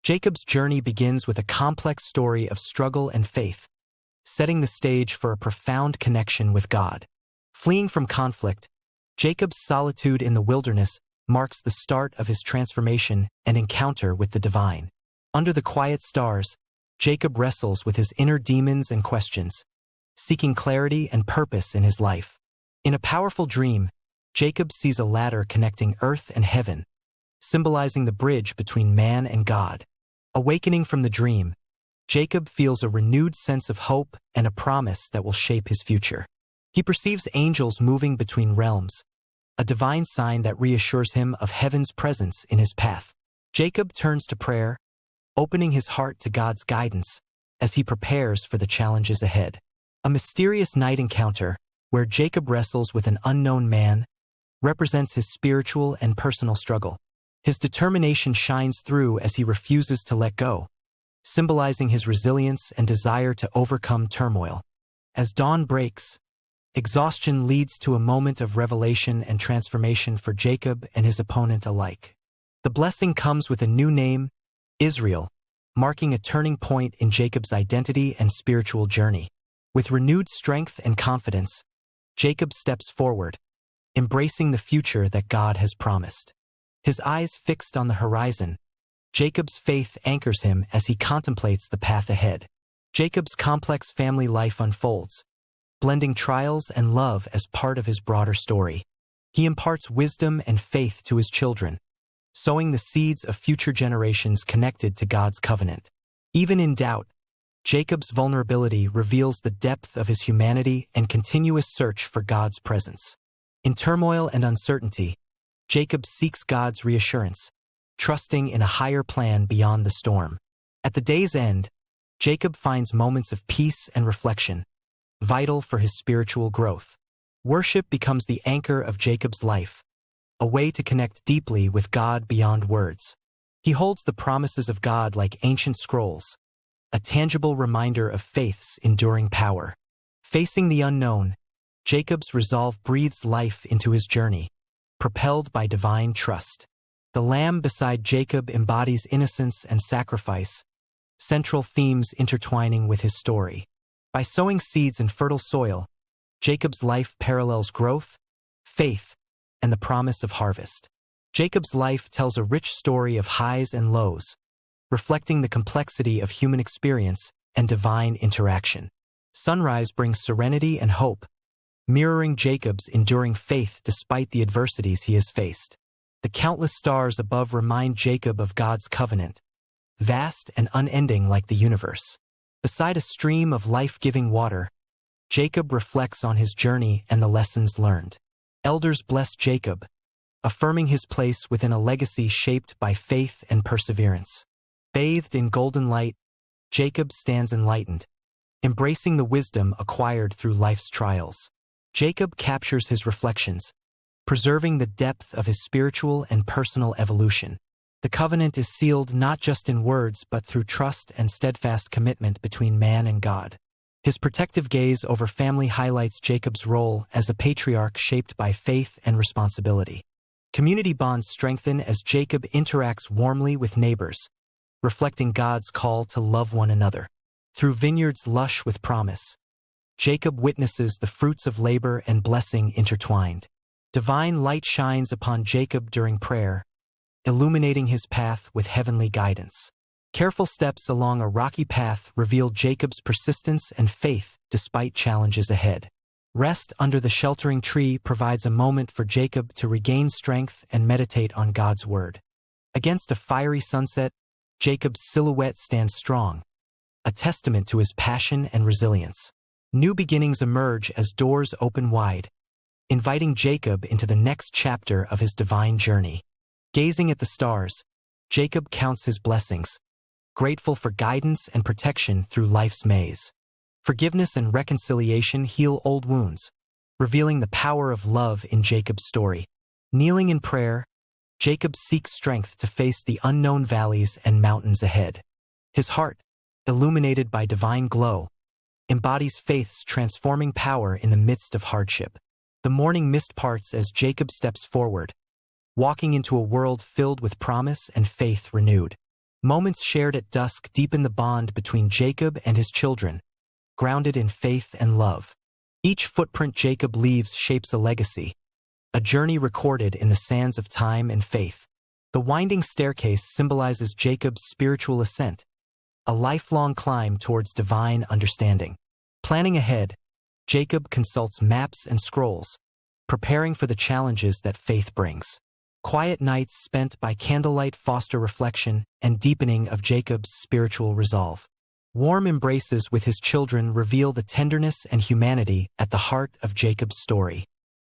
Jacob's journey begins with a complex story of struggle and faith, setting the stage for a profound connection with God. Fleeing from conflict, Jacob's solitude in the wilderness marks the start of his transformation and encounter with the divine. Under the quiet stars, Jacob wrestles with his inner demons and questions, seeking clarity and purpose in his life. In a powerful dream, Jacob sees a ladder connecting earth and heaven, symbolizing the bridge between man and God. Awakening from the dream, Jacob feels a renewed sense of hope and a promise that will shape his future. He perceives angels moving between realms, a divine sign that reassures him of heaven's presence in his path. Jacob turns to prayer, opening his heart to God's guidance as he prepares for the challenges ahead. A mysterious night encounter, where Jacob wrestles with an unknown man, represents his spiritual and personal struggle. His determination shines through as he refuses to let go, symbolizing his resilience and desire to overcome turmoil. As dawn breaks, exhaustion leads to a moment of revelation and transformation for Jacob and his opponent alike. The blessing comes with a new name, Israel, marking a turning point in Jacob's identity and spiritual journey. With renewed strength and confidence, Jacob steps forward, embracing the future that God has promised. His eyes fixed on the horizon, Jacob's faith anchors him as he contemplates the path ahead. Jacob's complex family life unfolds, blending trials and love as part of his broader story. He imparts wisdom and faith to his children, sowing the seeds of future generations connected to God's covenant. Even in doubt, Jacob's vulnerability reveals the depth of his humanity and continuous search for God's presence. In turmoil and uncertainty, Jacob seeks God's reassurance, trusting in a higher plan beyond the storm. At the day's end, Jacob finds moments of peace and reflection, vital for his spiritual growth. Worship becomes the anchor of Jacob's life, a way to connect deeply with God beyond words. He holds the promises of God like ancient scrolls, a tangible reminder of faith's enduring power. Facing the unknown, Jacob's resolve breathes life into his journey, propelled by divine trust. The lamb beside Jacob embodies innocence and sacrifice, central themes intertwining with his story. By sowing seeds in fertile soil, Jacob's life parallels growth, faith, and the promise of harvest. Jacob's life tells a rich story of highs and lows, reflecting the complexity of human experience and divine interaction. Sunrise brings serenity and hope, mirroring Jacob's enduring faith despite the adversities he has faced. The countless stars above remind Jacob of God's covenant, vast and unending like the universe. Beside a stream of life-giving water, Jacob reflects on his journey and the lessons learned. Elders bless Jacob, affirming his place within a legacy shaped by faith and perseverance. Bathed in golden light, Jacob stands enlightened, embracing the wisdom acquired through life's trials. Jacob captures his reflections, preserving the depth of his spiritual and personal evolution. The covenant is sealed not just in words but through trust and steadfast commitment between man and God. His protective gaze over family highlights Jacob's role as a patriarch shaped by faith and responsibility. Community bonds strengthen as Jacob interacts warmly with neighbors, reflecting God's call to love one another. Through vineyards lush with promise, Jacob witnesses the fruits of labor and blessing intertwined. Divine light shines upon Jacob during prayer, illuminating his path with heavenly guidance. Careful steps along a rocky path reveal Jacob's persistence and faith despite challenges ahead. Rest under the sheltering tree provides a moment for Jacob to regain strength and meditate on God's word. Against a fiery sunset, Jacob's silhouette stands strong, a testament to his passion and resilience. New beginnings emerge as doors open wide, inviting Jacob into the next chapter of his divine journey. Gazing at the stars, Jacob counts his blessings, grateful for guidance and protection through life's maze. Forgiveness and reconciliation heal old wounds, revealing the power of love in Jacob's story. Kneeling in prayer, Jacob seeks strength to face the unknown valleys and mountains ahead. His heart, illuminated by divine glow, embodies faith's transforming power in the midst of hardship. The morning mist parts as Jacob steps forward, walking into a world filled with promise and faith renewed. Moments shared at dusk deepen the bond between Jacob and his children, grounded in faith and love. Each footprint Jacob leaves shapes a legacy, a journey recorded in the sands of time and faith. The winding staircase symbolizes Jacob's spiritual ascent, a lifelong climb towards divine understanding. Planning ahead, Jacob consults maps and scrolls, preparing for the challenges that faith brings. Quiet nights spent by candlelight foster reflection and deepening of Jacob's spiritual resolve. Warm embraces with his children reveal the tenderness and humanity at the heart of Jacob's story.